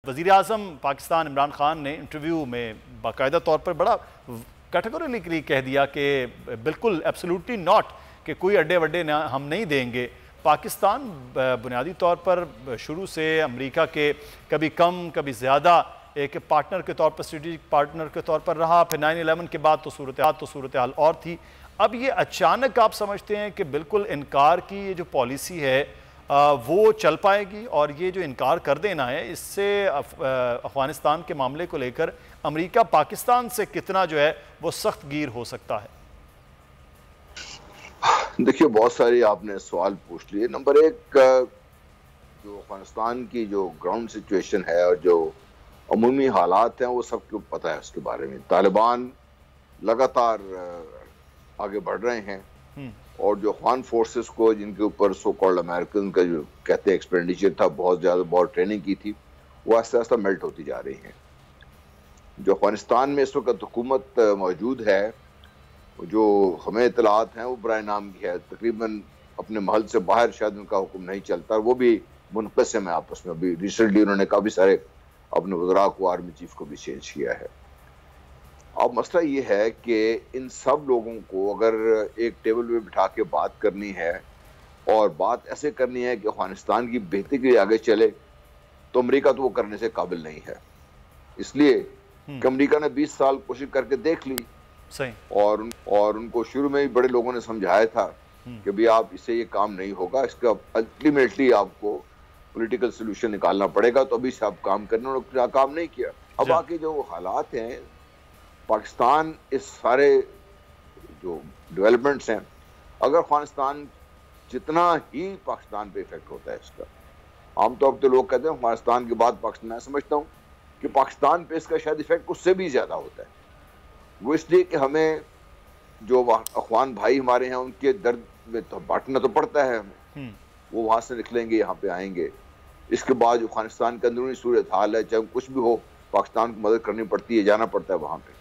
वज़ीर-ए-आज़म पाकिस्तान इमरान खान ने इंटरव्यू में बाकायदा तौर पर बड़ा कैटेगोरिकली कह दिया कि बिल्कुल एब्सोल्युटली नॉट, कि कोई अड्डे वड्डे ना हम नहीं देंगे। पाकिस्तान बुनियादी तौर पर शुरू से अमेरिका के कभी कम कभी ज़्यादा एक पार्टनर के तौर पर, स्ट्रेटेजिक पार्टनर के तौर पर रहा। फिर 9/11 के बाद तो सूरत हाल और थी। अब ये अचानक आप समझते हैं कि बिल्कुल इनकार की ये जो पॉलिसी है वो चल पाएगी, और ये जो इनकार कर देना है इससे अफगानिस्तान के मामले को लेकर अमेरिका पाकिस्तान से कितना जो है वो सख्त गिर हो सकता है? देखिए, बहुत सारी आपने सवाल पूछ लिए। नंबर एक, जो अफगानिस्तान की जो ग्राउंड सिचुएशन है और जो अमूमी हालात हैं वो सबको पता है उसके बारे में। तालिबान लगातार आगे बढ़ रहे हैं और जो अफगान फोर्सेस को, जिनके ऊपर सो कॉल्ड अमेरिकन का जो कहते हैं एक्सपेंडिचर था, बहुत ज़्यादा, बहुत ट्रेनिंग की थी, वो आस्ते आस्ते मेल्ट होती जा रही हैं। जो अफगानिस्तान में इस वक्त हुकूमत मौजूद है, जो हमें इतलात हैं, वो बराए नाम की है। तकरीबन अपने महल से बाहर शायद उनका हुक्म नहीं चलता, वो भी मुनक़सिम है आपस में। अभी रिसेंटली उन्होंने काफ़ी सारे अपने वज़रा को, आर्मी चीफ को भी चेंज किया है। अब मसला ये है कि इन सब लोगों को अगर एक टेबल पे बिठा के बात करनी है और बात ऐसे करनी है कि अफगानिस्तान की बेहतरी के लिए आगे चले, तो अमेरिका तो वो करने से काबिल नहीं है। इसलिए कि अमेरिका ने 20 साल कोशिश करके देख ली सही, और उनको शुरू में ही बड़े लोगों ने समझाया था कि भाई आप इससे ये काम नहीं होगा, इसका अल्टीमेटली आपको पॉलिटिकल सोल्यूशन निकालना पड़ेगा, तो अभी से आप काम करने, उन्होंने काम नहीं किया। अब आके जो हालात हैं पाकिस्तान, इस सारे जो डेवलपमेंट्स हैं, अगर अफगानिस्तान जितना ही पाकिस्तान पे इफेक्ट होता है इसका, आमतौर पर तो लोग कहते हैं अफगानिस्तान के बाद पाकिस्तान, मैं समझता हूँ कि पाकिस्तान पे इसका शायद इफेक्ट उससे भी ज़्यादा होता है। वो इसलिए कि हमें जो अफगान भाई हमारे हैं उनके दर्द में तो बांटना तो पड़ता है हमें। वो वहाँ से निकलेंगे, यहाँ पे आएंगे, इसके बाद जो अफगानिस्तान का अंदरूनी सूरत हाल है, चाहे कुछ भी हो, पाकिस्तान को मदद करनी पड़ती है, जाना पड़ता है वहाँ पे।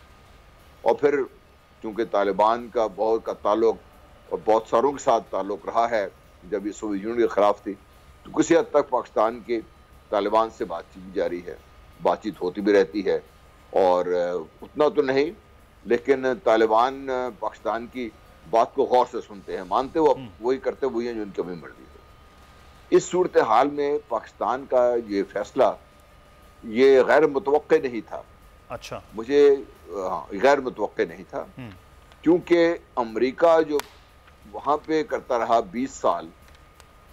और फिर चूँकि तालिबान का बहुत का ताल्लुक और बहुत सारों के साथ ताल्लुक रहा है, जब ये सोवियत यूनियन के ख़िलाफ़ थी, तो किसी हद तक पाकिस्तान के तालिबान से बातचीत भी जारी है, बातचीत होती भी रहती है। और उतना तो नहीं, लेकिन तालिबान पाकिस्तान की बात को गौर से सुनते हैं, मानते वो वही करते वही हैं जो उनकी अपनी मर्जी है। इस सूरत हाल में पाकिस्तान का ये फैसला ये गैर मुतवक्के नहीं था। अच्छा, मुझे गैर मुतवक्के नहीं था, क्योंकि अमेरिका जो वहाँ पे करता रहा 20 साल,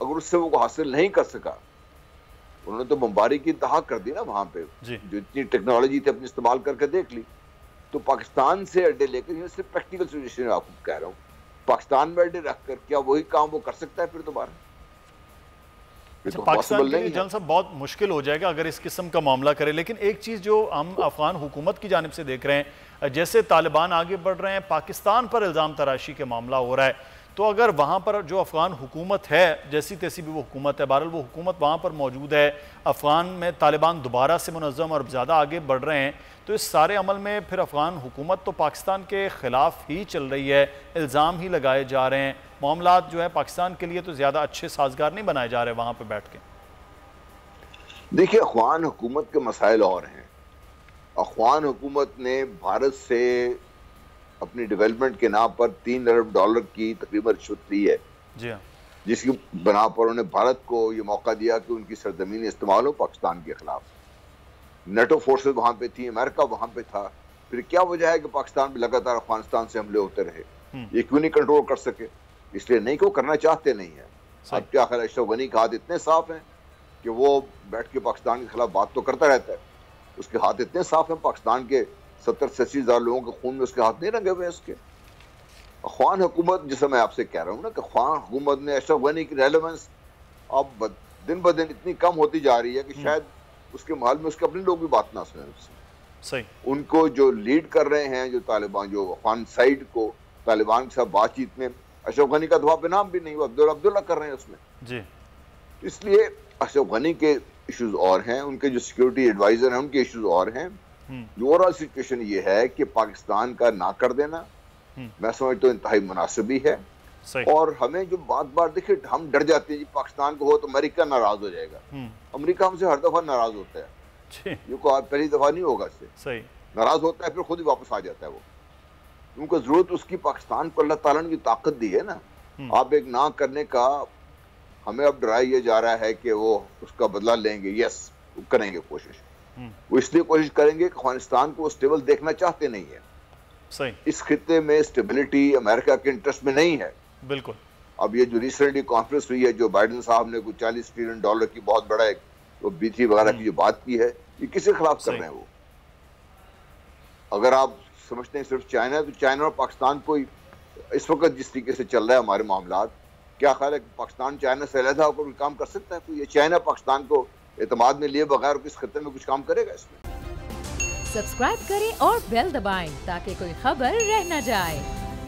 अगर उससे वो हासिल नहीं कर सका, उन्होंने तो बमबारी की इंतहा कर दी ना वहाँ पे, जो इतनी टेक्नोलॉजी थी अपनी इस्तेमाल करके देख ली। तो पाकिस्तान से अड्डे लेकर, ये सिर्फ प्रैक्टिकल सोल्यूशन आपको कह रहा हूँ, पाकिस्तान में अड्डे रखकर क्या वही काम वो कर सकता है फिर दोबारा? अच्छा, पाकिस्तान के लिए जल्द साहब बहुत मुश्किल हो जाएगा अगर इस किस्म का मामला करे। लेकिन एक चीज़ जो हम अफगान हुकूमत की जानिब से देख रहे हैं, जैसे तालिबान आगे बढ़ रहे हैं, पाकिस्तान पर इल्ज़ाम तराशी के मामला हो रहा है, तो अगर वहाँ पर जो अफ़गान हुकूमत है, जैसी तैसी भी वो हुकूमत है, बहरहाल वो हुकूमत वहाँ पर मौजूद है, अफ़गान में तालिबान दोबारा से मुनज़्ज़म और ज़्यादा आगे बढ़ रहे हैं, तो इस सारे अमल में फिर अफ़गान हुकूमत तो पाकिस्तान के ख़िलाफ़ ही चल रही है, इल्ज़ाम ही लगाए जा रहे हैं, मामलात जो है पाकिस्तान के लिए तो ज़्यादा अच्छे साजगार नहीं बनाए जा रहे वहाँ पर बैठ के। देखिए, अफ़गान हुकूमत के मसाइल और हैं। अफ़गान हुकूमत ने भारत से अपनी डेवलपमेंट के नाम पर $3 अरब की तकरीबन रिश्वत ली है, जी हाँ, जिसकी बना पर उन्होंने भारत को ये मौका दिया कि उनकी सरजमीन इस्तेमाल हो पाकिस्तान के खिलाफ। नेटो फोर्सेस वहाँ पे थी, अमेरिका वहाँ पे था, फिर क्या वजह है कि पाकिस्तान में लगातार अफगानिस्तान से हमले होते रहे? ये क्यों नहीं कंट्रोल कर सके? इसलिए नहीं कि वो करना चाहते नहीं है। अब क्या ख्याल, अशरफ गनी के हाथ इतने साफ हैं कि वो बैठ के पाकिस्तान के खिलाफ बात तो करता रहता है, उसके हाथ इतने साफ हैं, पाकिस्तान के 70-80 हज़ार लोगों के खून में उसके हाथ नहीं रंगे हुए उसके। अफगान हुकूमत, जिसे मैं आपसे कह रहा हूँ ना कि अफगान हुकूमत ने अशरफ गनी की रेलेवेंस अब दिन ब दिन इतनी कम होती जा रही है कि शायद उसके महल में उसके अपने लोग भी बात ना सुने उससे। सही, उनको जो लीड कर रहे हैं, जो तालिबान, जो अफगान साइड को तालिबान के साथ बातचीत में, अशरफ गनी का दवा पे नाम भी नहीं, वो अब्दुल्ला कर रहे हैं उसमें जी। इसलिए अशरफ गनी के इश्यूज और हैं, उनके जो सिक्योरिटी एडवाइजर हैं उनके इश्यूज और हैं। जो ओवरऑल सिचुएशन ये है कि पाकिस्तान का ना कर देना मैं समझता हूँ इंतहाई मुनासिब ही है। और हमें जो बार देखिए, हम डर जाते हैं जी पाकिस्तान को हो तो अमेरिका नाराज हो जाएगा। अमेरिका हमसे हर दफा नाराज होता है, ये कोई पहली दफा नहीं होगा। इससे सही नाराज होता है फिर खुद ही वापस आ जाता है वो, क्योंकि जरूरत उसकी पाकिस्तान को अल्लाह ताला ने की ताकत दी है ना। आप एक ना करने का हमें अब डराया जा रहा है कि वो उसका बदला लेंगे। यस, वो करेंगे कोशिश, वो इसलिए कोशिश करेंगे कि अफगानिस्तान को स्टेबल देखना चाहते नहीं है। सही, इस खित्ते में स्टेबिलिटी अमेरिका के इंटरेस्ट में नहीं है। बिल्कुल। अब ये जो रिसेंटली कॉन्फ्रेंस हुई है, जो बाइडेन साहब ने कुछ $40 ट्रिलियन की बहुत बड़ा एक तो B3 वगैरह की जो बात की है, ये किसके खिलाफ कर रहे हैं वो? अगर आप समझते हैं सिर्फ चाइना, तो चाइना और पाकिस्तान को इस वक्त जिस तरीके से चल रहा है हमारे मामलात, क्या ख्याल है कि पाकिस्तान चाइना से अलग होकर काम कर सकता है कोई? ये चाइना पाकिस्तान को एतमाद में लिए बगैर किस खत्ते में कुछ काम करेगा? इसमें सब्सक्राइब करें और बेल दबाएं ताकि कोई खबर रह न जाए।